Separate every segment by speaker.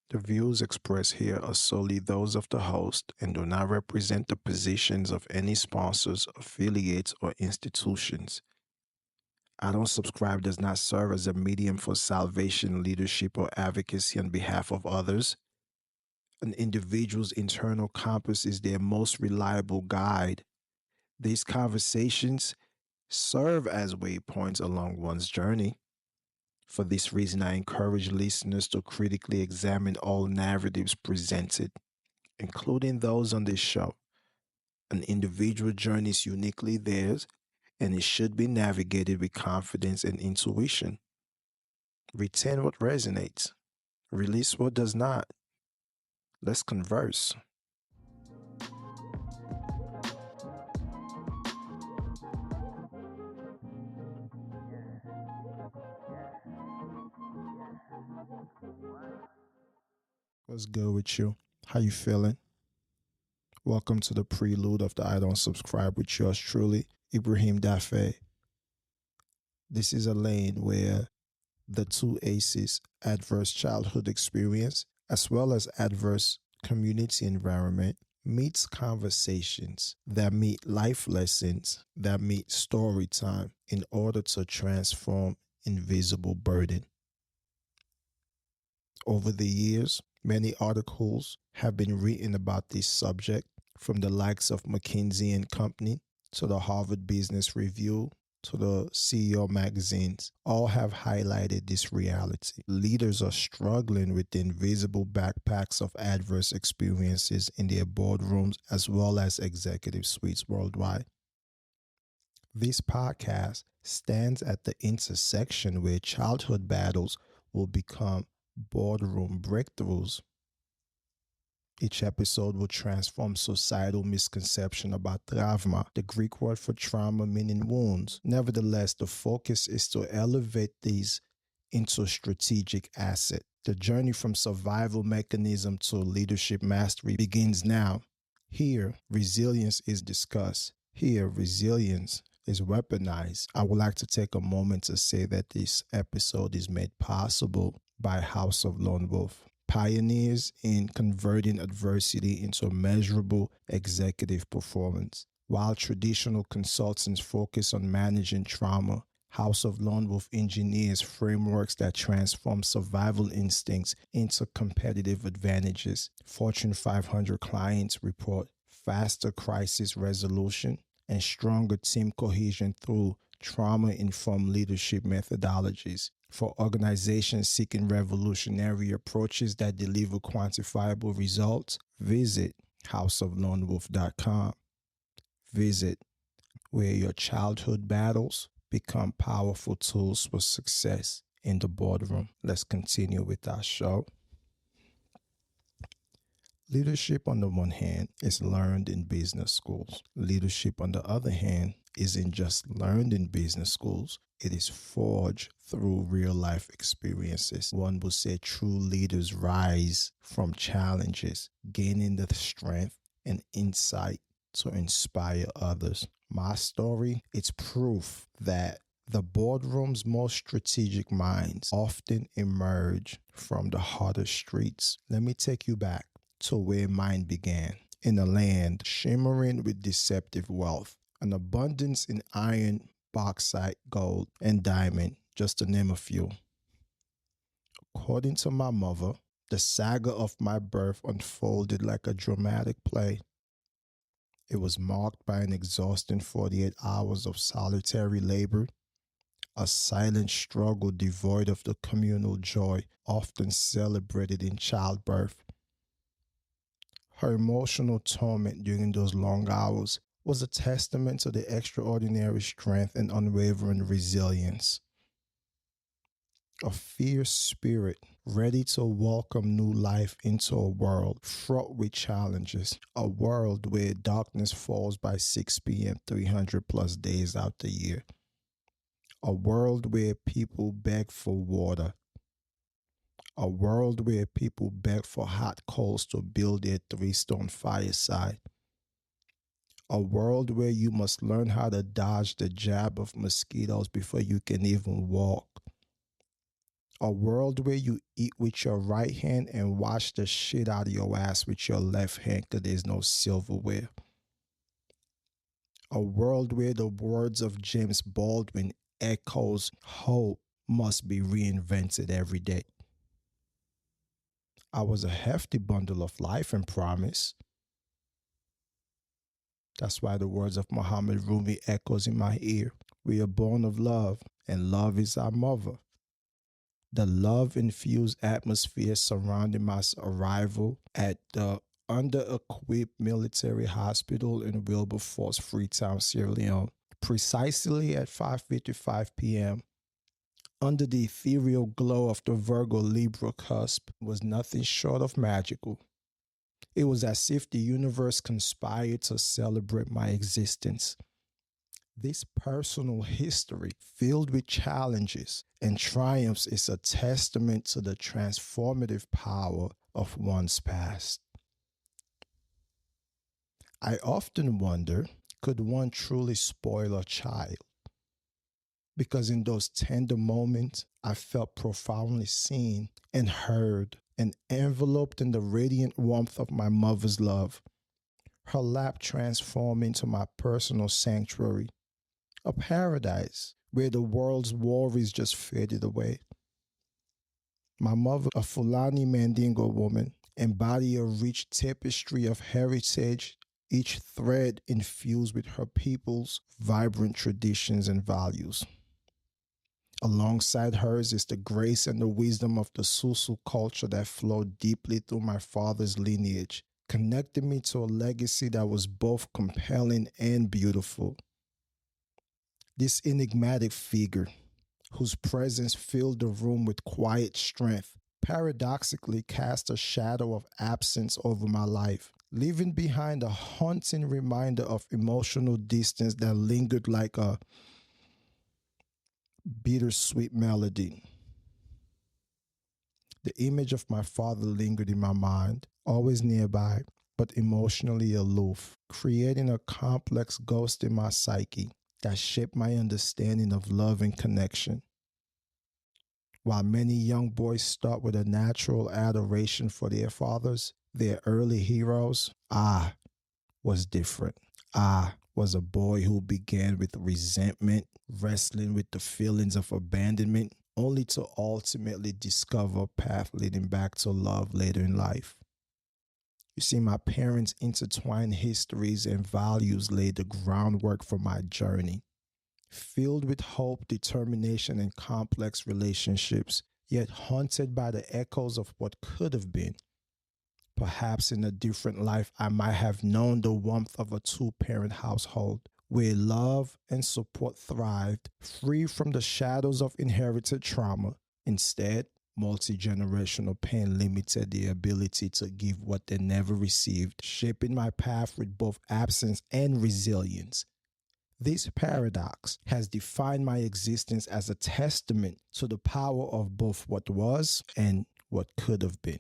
Speaker 1: The views expressed here are solely those of the host and do not represent the positions of any sponsors, affiliates, or institutions. I Don't Subscribe does not serve as a medium for salvation, leadership, or advocacy on behalf of others. An individual's internal compass is their most reliable guide. These conversations serve as waypoints along one's journey. For this reason, I encourage listeners to critically examine all narratives presented, including those on this show. An individual journey is uniquely theirs, and it should be navigated with confidence and intuition. Retain what resonates, release what does not. Let's converse. What's good with you? How you feeling? Welcome to the prelude of the I Don't Subscribe with yours truly, Ibrahim Daffae. This is a lane where the two aces, adverse childhood experience as well as adverse community environment, meets conversations that meet life lessons, that meet story time in order to transform invisible burden. Over the years, many articles have been written about this subject, from the likes of McKinsey and Company to the Harvard Business Review to the CEO magazines. All have highlighted this reality. Leaders are struggling with the invisible backpacks of adverse experiences in their boardrooms as well as executive suites worldwide. This podcast stands at the intersection where childhood battles will become boardroom breakthroughs. Each episode will transform societal misconception about trauma, the Greek word for trauma meaning wounds. Nevertheless, the focus is to elevate these into a strategic asset. The journey from survival mechanism to leadership mastery begins now. Here, resilience is discussed. Here, resilience is weaponized. I would like to take a moment to say that this episode is made possible by House of Lone Wolf, pioneers in converting adversity into measurable executive performance. While traditional consultants focus on managing trauma, House of Lone Wolf engineers frameworks that transform survival instincts into competitive advantages. Fortune 500 clients report faster crisis resolution and stronger team cohesion through trauma-informed leadership methodologies. For organizations seeking revolutionary approaches that deliver quantifiable results, visit houseoflonewolf.com. Visit where your childhood battles become powerful tools for success in the boardroom. Let's continue with our show. Leadership, on the one hand, is learned in business schools. Leadership, on the other hand, isn't just learned in business schools. It is forged through real life experiences. One would say true leaders rise from challenges, gaining the strength and insight to inspire others. My story, it's proof that the boardroom's most strategic minds often emerge from the hardest streets. Let me take you back to where mine began, in a land shimmering with deceptive wealth, an abundance in iron, bauxite, gold, and diamond, just to name a few. According to my mother, the saga of my birth unfolded like a dramatic play. It was marked by an exhausting 48 hours of solitary labor, a silent struggle devoid of the communal joy often celebrated in childbirth. Her emotional torment during those long hours was a testament to the extraordinary strength and unwavering resilience. A fierce spirit ready to welcome new life into a world fraught with challenges, a world where darkness falls by 6 p.m. 300 plus days out the year, a world where people beg for water, a world where people beg for hot coals to build their three-stone fireside. A world where you must learn how to dodge the jab of mosquitoes before you can even walk. A world where you eat with your right hand and wash the shit out of your ass with your left hand because there's no silverware. A world where the words of James Baldwin echoes hope must be reinvented every day. I was a hefty bundle of life and promise. That's why the words of Muhammad Rumi echoes in my ear. We are born of love, and love is our mother. The love-infused atmosphere surrounding my arrival at the under-equipped military hospital in Wilberforce, Freetown, Sierra Leone, precisely at 5:55 p.m., under the ethereal glow of the Virgo Libra cusp, was nothing short of magical. It was as if the universe conspired to celebrate my existence. This personal history, filled with challenges and triumphs, is a testament to the transformative power of one's past. I often wonder, could one truly spoil a child? Because in those tender moments, I felt profoundly seen and heard and enveloped in the radiant warmth of my mother's love. Her lap transformed into my personal sanctuary, a paradise where the world's worries just faded away. My mother, a Fulani Mandingo woman, embodied a rich tapestry of heritage, each thread infused with her people's vibrant traditions and values. Alongside hers is the grace and the wisdom of the Susu culture that flowed deeply through my father's lineage, connecting me to a legacy that was both compelling and beautiful. This enigmatic figure, whose presence filled the room with quiet strength, paradoxically cast a shadow of absence over my life, leaving behind a haunting reminder of emotional distance that lingered like a bittersweet melody. The image of my father lingered in my mind, always nearby, but emotionally aloof, creating a complex ghost in my psyche that shaped my understanding of love and connection. While many young boys start with a natural adoration for their fathers, their early heroes, I was different. I was a boy who began with resentment, wrestling with the feelings of abandonment, only to ultimately discover a path leading back to love later in life. You see, my parents' intertwined histories and values laid the groundwork for my journey. Filled with hope, determination, and complex relationships, yet haunted by the echoes of what could have been. Perhaps in a different life, I might have known the warmth of a two-parent household where love and support thrived, free from the shadows of inherited trauma. Instead, multi-generational pain limited the ability to give what they never received, shaping my path with both absence and resilience. This paradox has defined my existence as a testament to the power of both what was and what could have been.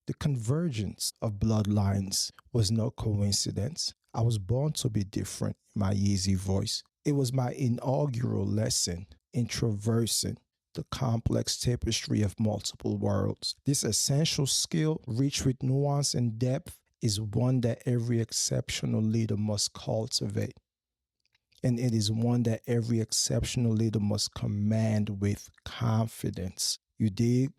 Speaker 1: The convergence of bloodlines was no coincidence. I was born to be different, my easy voice. It was my inaugural lesson in traversing the complex tapestry of multiple worlds. This essential skill, rich with nuance and depth, is one that every exceptional leader must cultivate. And it is one that every exceptional leader must command with confidence. You dig?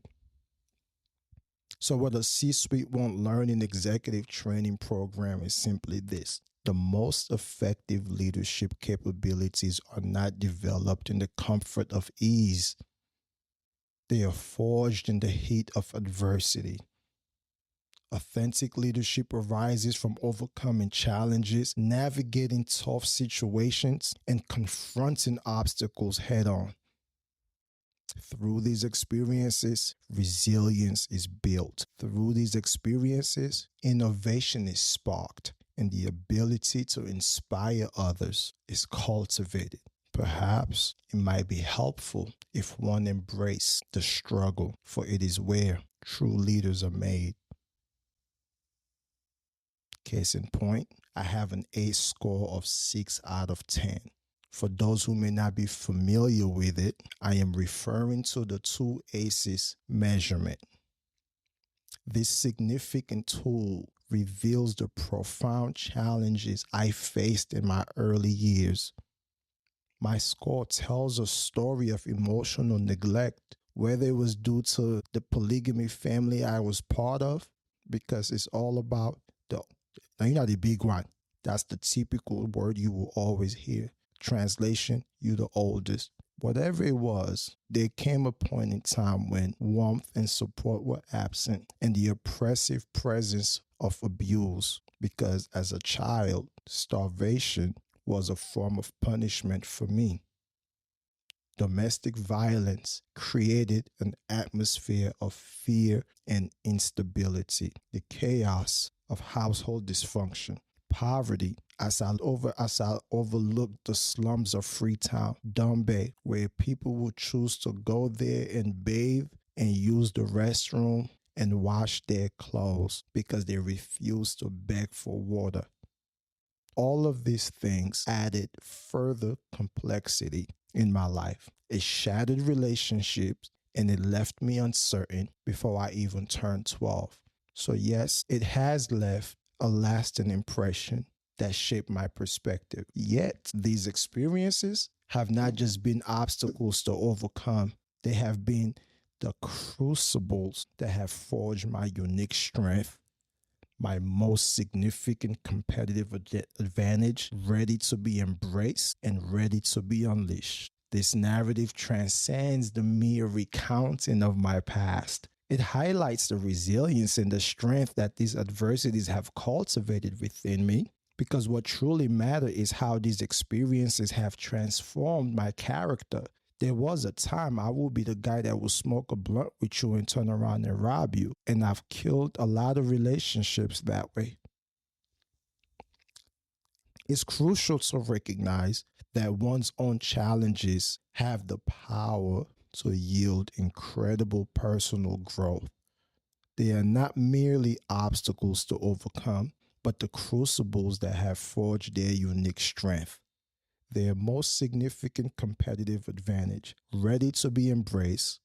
Speaker 1: So what a C-suite won't learn in executive training program is simply this. The most effective leadership capabilities are not developed in the comfort of ease. They are forged in the heat of adversity. Authentic leadership arises from overcoming challenges, navigating tough situations, and confronting obstacles head on. Through these experiences, resilience is built. Through these experiences, innovation is sparked, and the ability to inspire others is cultivated. Perhaps it might be helpful if one embraces the struggle, for it is where true leaders are made. Case in point, I have an ACE score of 6 out of 10 For those who may not be familiar with it, I am referring to the 2 ACEs measurement. This significant tool reveals the profound challenges I faced in my early years. My score tells a story of emotional neglect, whether it was due to the polygamy family I was part of, because it's all about now you know the big one. That's the typical word you will always hear. Translation, you the oldest. Whatever it was, there came a point in time when warmth and support were absent and the oppressive presence of abuse, because as a child, starvation was a form of punishment for me. Domestic violence created an atmosphere of fear and instability. The chaos of household dysfunction, poverty, as I overlooked the slums of Freetown, Dumbe, where people would choose to go there and bathe and use the restroom and wash their clothes because they refused to beg for water. All of these things added further complexity in my life. It shattered relationships and it left me uncertain before I even turned 12. So yes, it has left a lasting impression that shaped my perspective. Yet these experiences have not just been obstacles to overcome. They have been the crucibles that have forged my unique strength, my most significant competitive advantage, ready to be embraced and ready to be unleashed. This narrative transcends the mere recounting of my past. It highlights the resilience and the strength that these adversities have cultivated within me, because what truly matters is how these experiences have transformed my character. There was a time I will be the guy that will smoke a blunt with you and turn around and rob you. And I've killed a lot of relationships that way. It's crucial to recognize that one's own challenges have the power to yield incredible personal growth. They are not merely obstacles to overcome, but the crucibles that have forged their unique strength. Their most significant competitive advantage, ready to be embraced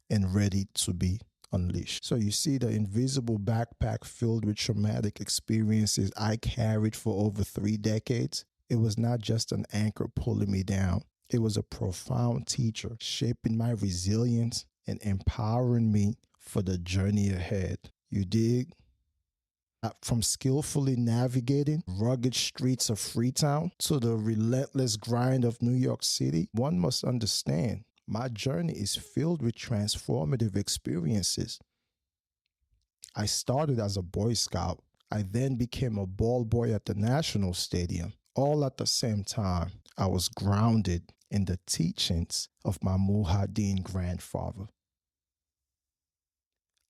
Speaker 1: and ready to be unleashed. So you see, the invisible backpack filled with traumatic experiences I carried for over 3 decades, it was not just an anchor pulling me down. It was a profound teacher, shaping my resilience and empowering me for the journey ahead. You dig? From skillfully navigating rugged streets of Freetown to the relentless grind of New York City, one must understand my journey is filled with transformative experiences. I started as a Boy Scout. I then became a ball boy at the National Stadium. All at the same time, I was grounded in the teachings of my Mujahideen grandfather.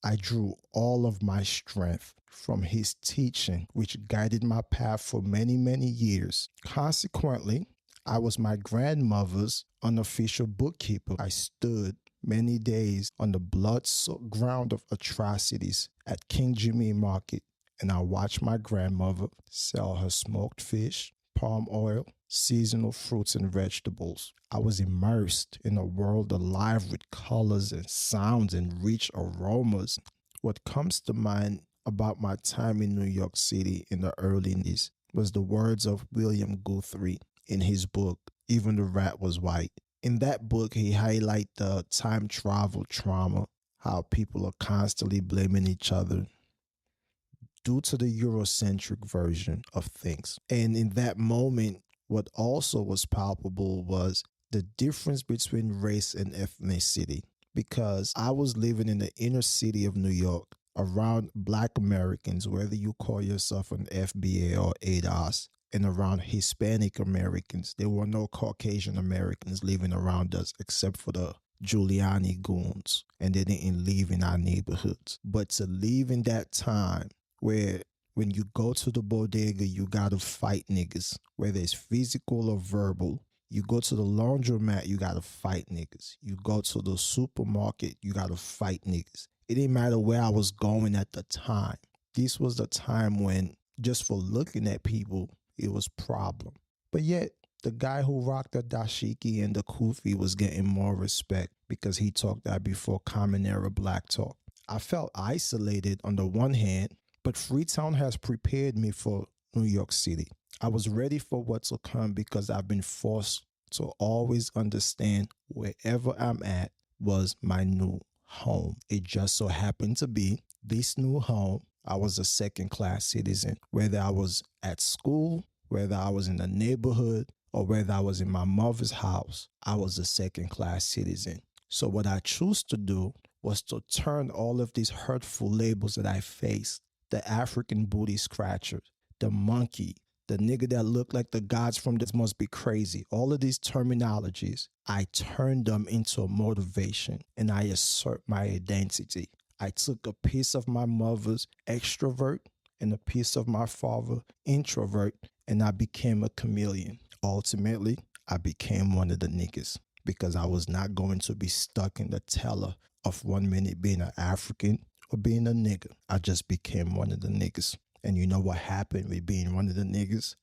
Speaker 1: I drew all of my strength from his teaching, which guided my path for many, many years. Consequently, I was my grandmother's unofficial bookkeeper. I stood many days on the blood-soaked ground of atrocities at King Jimmy Market, and I watched my grandmother sell her smoked fish, palm oil, seasonal fruits and vegetables. I was immersed in a world alive with colors and sounds and rich aromas. What comes to mind about my time in New York City in the early 90s was the words of William Guthrie in his book, Even the Rat Was White. In that book, he highlights the time travel trauma, how people are constantly blaming each other due to the Eurocentric version of things. And in that moment, what also was palpable was the difference between race and ethnicity, because I was living in the inner city of New York around Black Americans, whether you call yourself an FBA or ADOS, and around Hispanic Americans. There were no Caucasian Americans living around us except for the Giuliani goons, and they didn't live in our neighborhoods. But to live in that time where when you go to the bodega, you gotta fight niggas, whether it's physical or verbal. You go to the laundromat, you gotta fight niggas. You go to the supermarket, you gotta fight niggas. It didn't matter where I was going at the time. This was the time when just for looking at people, it was a problem. But yet, The guy who rocked the dashiki and the kufi was getting more respect because he talked that before common era black talk. I felt isolated on the one hand, but Freetown has prepared me for New York City. I was ready for what to come because I've been forced to always understand wherever I'm at was my new home. It just so happened to be this new home. I was a second class citizen, whether I was at school, whether I was in the neighborhood, or whether I was in my mother's house, I was a second class citizen. So what I chose to do was to turn all of these hurtful labels that I faced, the African booty scratcher, the monkey, the nigga that looked like the gods from This Must Be Crazy, all of these terminologies, I turned them into a motivation and I assert my identity. I took a piece of my mother's extrovert and a piece of my father introvert, and I became a chameleon. Ultimately, I became one of the niggas because I was not going to be stuck in the teller of 1 minute being an African or being a nigga. I just became one of the niggas. And you know what happened with being one of the niggas?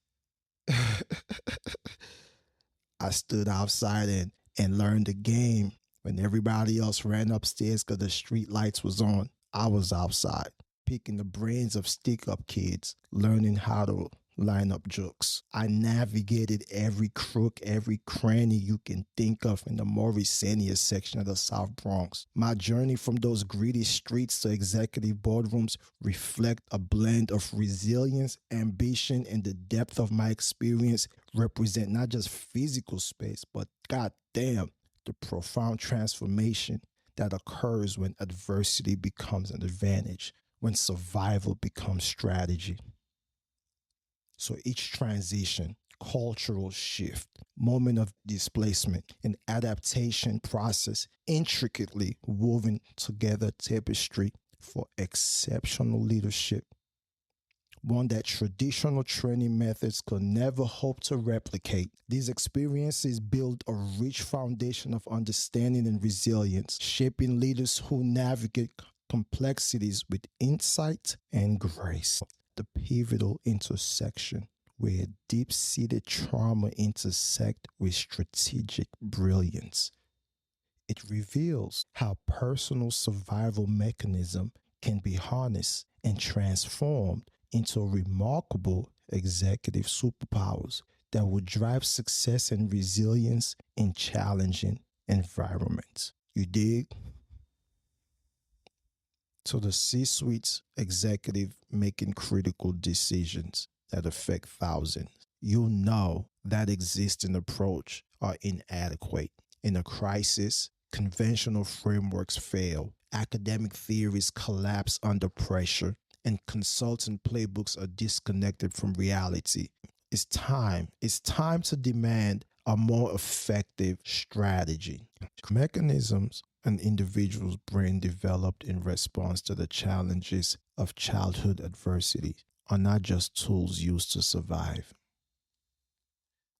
Speaker 1: I stood outside and learned the game. When everybody else ran upstairs because the street lights was on, I was outside, picking the brains of stick-up kids, learning how to line up jokes. I navigated every crook, every cranny you can think of in the Morrisania section of the South Bronx. My journey from those greedy streets to executive boardrooms reflect a blend of resilience, ambition, and the depth of my experience represent not just physical space, but goddamn, the profound transformation that occurs when adversity becomes an advantage, when survival becomes strategy. So each transition, cultural shift, moment of displacement, and adaptation process intricately woven together tapestry for exceptional leadership. One that traditional training methods could never hope to replicate. These experiences build a rich foundation of understanding and resilience, shaping leaders who navigate complexities with insight and grace. The pivotal intersection where deep-seated trauma intersect with strategic brilliance. It reveals how personal survival mechanism can be harnessed and transformed into remarkable executive superpowers that will drive success and resilience in challenging environments. You dig? So the C-suite's executive making critical decisions that affect thousands. You know that existing approach are inadequate. In a crisis, conventional frameworks fail, academic theories collapse under pressure, and consultant playbooks are disconnected from reality. It's time to demand a more effective strategy. Mechanisms an individual's brain developed in response to the challenges of childhood adversity are not just tools used to survive.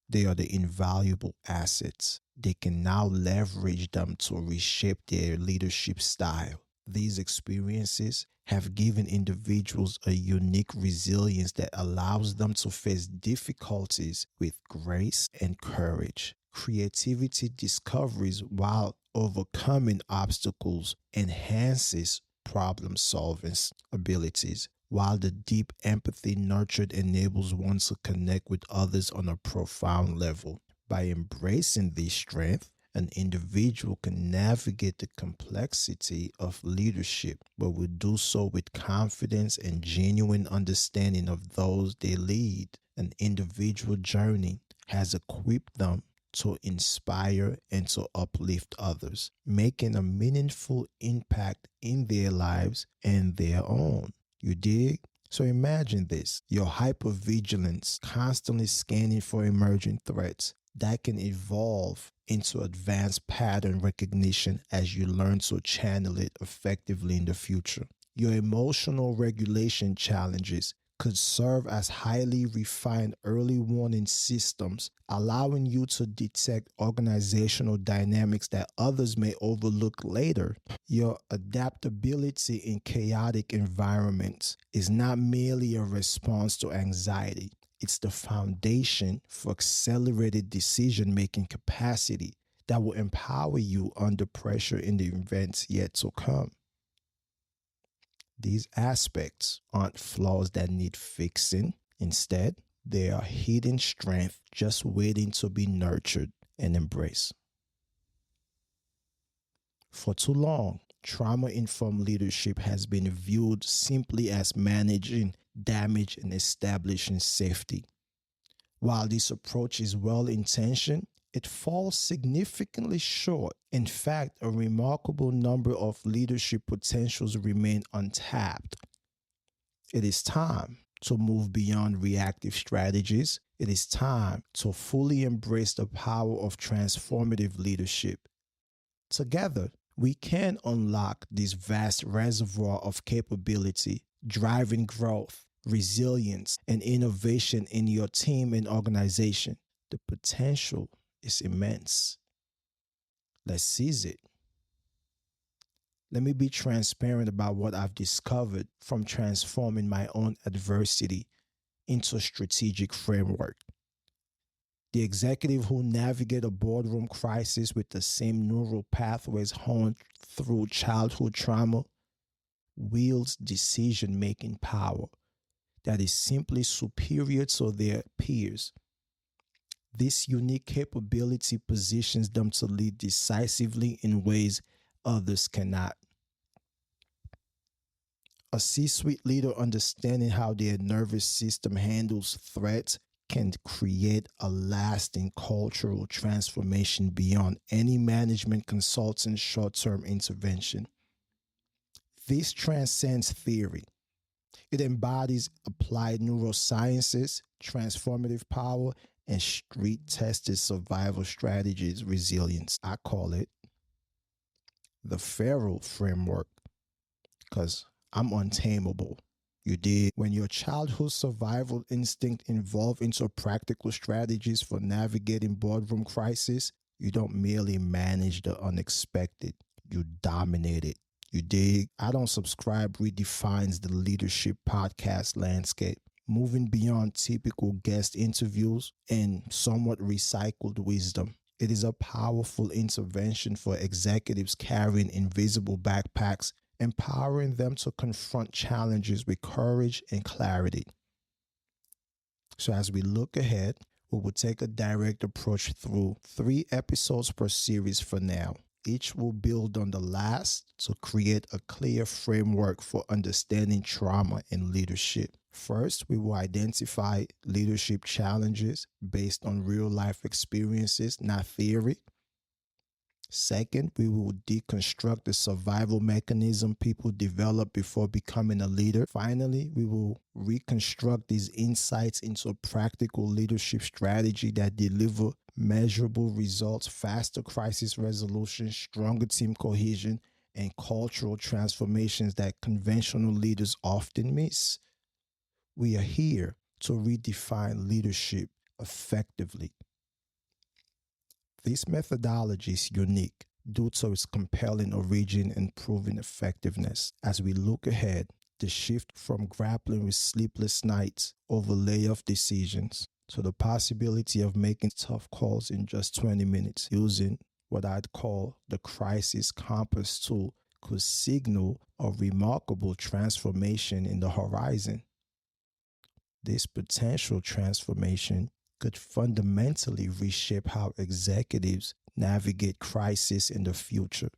Speaker 1: They are the invaluable assets. They can now leverage them to reshape their leadership style. These experiences have given individuals a unique resilience that allows them to face difficulties with grace and courage. Creativity discoveries while overcoming obstacles enhances problem-solving abilities, while the deep empathy nurtured enables one to connect with others on a profound level. By embracing this strength, an individual can navigate the complexity of leadership, but will do so with confidence and genuine understanding of those they lead. An individual journey has equipped them to inspire and to uplift others, making a meaningful impact in their lives and their own. You dig? So imagine this, your hypervigilance, constantly scanning for emerging threats, that can evolve into advanced pattern recognition as you learn to channel it effectively in the future. Your emotional regulation challenges could serve as highly refined early warning systems, allowing you to detect organizational dynamics that others may overlook later. Your adaptability in chaotic environments is not merely a response to anxiety. It's the foundation for accelerated decision-making capacity that will empower you under pressure in the events yet to come. These aspects aren't flaws that need fixing. Instead, they are hidden strength just waiting to be nurtured and embraced. For too long, trauma-informed leadership has been viewed simply as managing damage and establishing safety. While this approach is well-intentioned, it falls significantly short. In fact, a remarkable number of leadership potentials remain untapped. It is time to move beyond reactive strategies. It is time to fully embrace the power of transformative leadership. Together, we can unlock this vast reservoir of capability, driving growth, resilience, and innovation in your team and organization. The potential is immense. Let's seize it. Let me be transparent about what I've discovered from transforming my own adversity into a strategic framework. The executive who navigate a boardroom crisis with the same neural pathways honed through childhood trauma wields decision-making power that is simply superior to their peers. This unique capability positions them to lead decisively in ways others cannot. A C-suite leader understanding how their nervous system handles threats can create a lasting cultural transformation beyond any management consultant's short-term intervention. This transcends theory. It embodies applied neurosciences, transformative power, and street-tested survival strategies resilience. I call it the feral framework because I'm untamable. You dig? When your childhood survival instinct evolves into practical strategies for navigating boardroom crisis, you don't merely manage the unexpected, you dominate it. You dig? I don't subscribe redefines the leadership podcast landscape, moving beyond typical guest interviews and somewhat recycled wisdom. It is a powerful intervention for executives carrying invisible backpacks, empowering them to confront challenges with courage and clarity. So as we look ahead, we will take a direct approach through 3 episodes per series for now. Each will build on the last to create a clear framework for understanding trauma and leadership. First, we will identify leadership challenges based on real-life experiences, not theory. Second, we will deconstruct the survival mechanism people develop before becoming a leader. Finally, we will reconstruct these insights into a practical leadership strategy that deliver measurable results, faster crisis resolution, stronger team cohesion, and cultural transformations that conventional leaders often miss. We are here to redefine leadership effectively. This methodology is unique due to its compelling origin and proven effectiveness. As we look ahead, the shift from grappling with sleepless nights over layoff decisions to the possibility of making tough calls in just 20 minutes using what I'd call the crisis compass tool could signal a remarkable transformation in the horizon. This potential transformation could fundamentally reshape how executives navigate crisis in the future.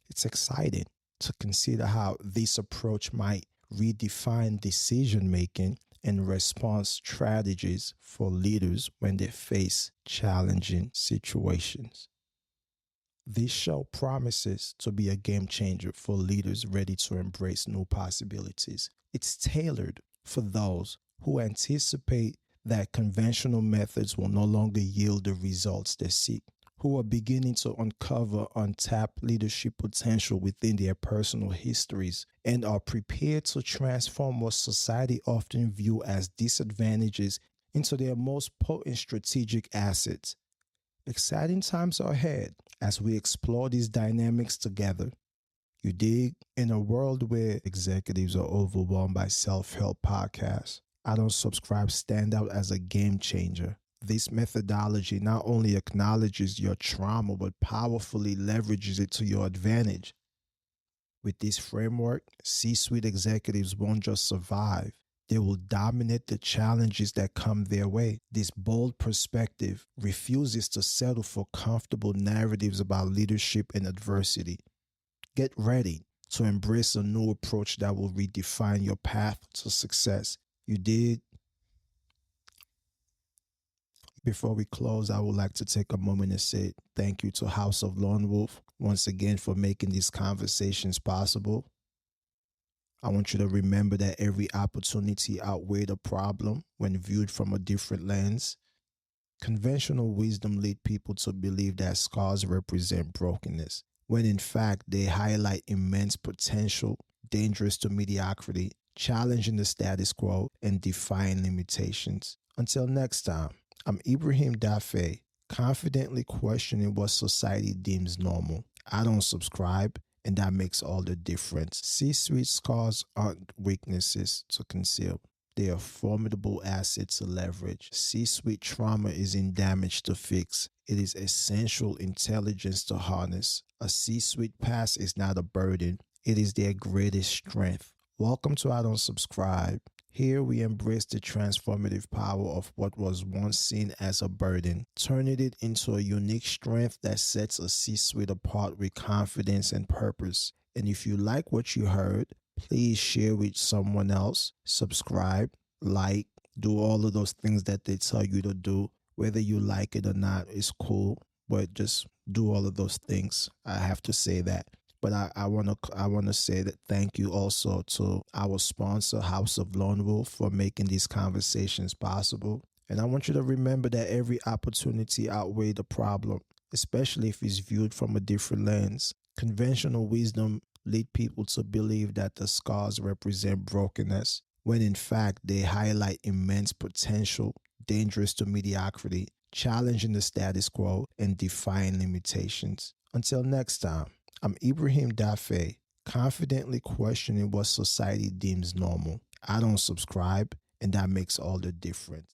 Speaker 1: It's exciting to consider how this approach might redefine decision-making and response strategies for leaders when they face challenging situations. This show promises to be a game changer for leaders ready to embrace new possibilities. It's tailored for those who anticipate that conventional methods will no longer yield the results they seek, who are beginning to uncover untapped leadership potential within their personal histories, and are prepared to transform what society often views as disadvantages into their most potent strategic assets. Exciting times are ahead as we explore these dynamics together. You dig? In a world where executives are overwhelmed by self-help podcasts, I Don't Subscribe stand out as a game changer. This methodology not only acknowledges your trauma, but powerfully leverages it to your advantage. With this framework, C-suite executives won't just survive, they will dominate the challenges that come their way. This bold perspective refuses to settle for comfortable narratives about leadership and adversity. Get ready to embrace a new approach that will redefine your path to success. You did. Before we close, I would like to take a moment and say thank you to House of Lone Wolf once again for making these conversations possible. I want you to remember that every opportunity outweighed a problem when viewed from a different lens. Conventional wisdom lead people to believe that scars represent brokenness, when in fact they highlight immense potential, dangerous to mediocrity, challenging the status quo, and defying limitations. Until next time, I'm Ibrahim Daffae, confidently questioning what society deems normal. I don't subscribe, and that makes all the difference. C-suite scars aren't weaknesses to conceal. They are formidable assets to leverage. C-suite trauma isn't damage to fix. It is essential intelligence to harness. A C-suite past is not a burden. It is their greatest strength. Welcome to I Don't Subscribe. Here we embrace the transformative power of what was once seen as a burden, turning it into a unique strength that sets a C-suite apart with confidence and purpose. And if you like what you heard, please share with someone else, subscribe, like, do all of those things that they tell you to do. Whether you like it or not is cool, but just do all of those things. I have to say that. But I wanna say that thank you also to our sponsor, House of Lone Wolf, for making these conversations possible. And I want you to remember that every opportunity outweighs the problem, especially if it's viewed from a different lens. Conventional wisdom lead people to believe that the scars represent brokenness, when in fact they highlight immense potential, dangerous to mediocrity, challenging the status quo, and defying limitations. Until next time, I'm Ibrahim Daffae, confidently questioning what society deems normal. I don't subscribe, and that makes all the difference.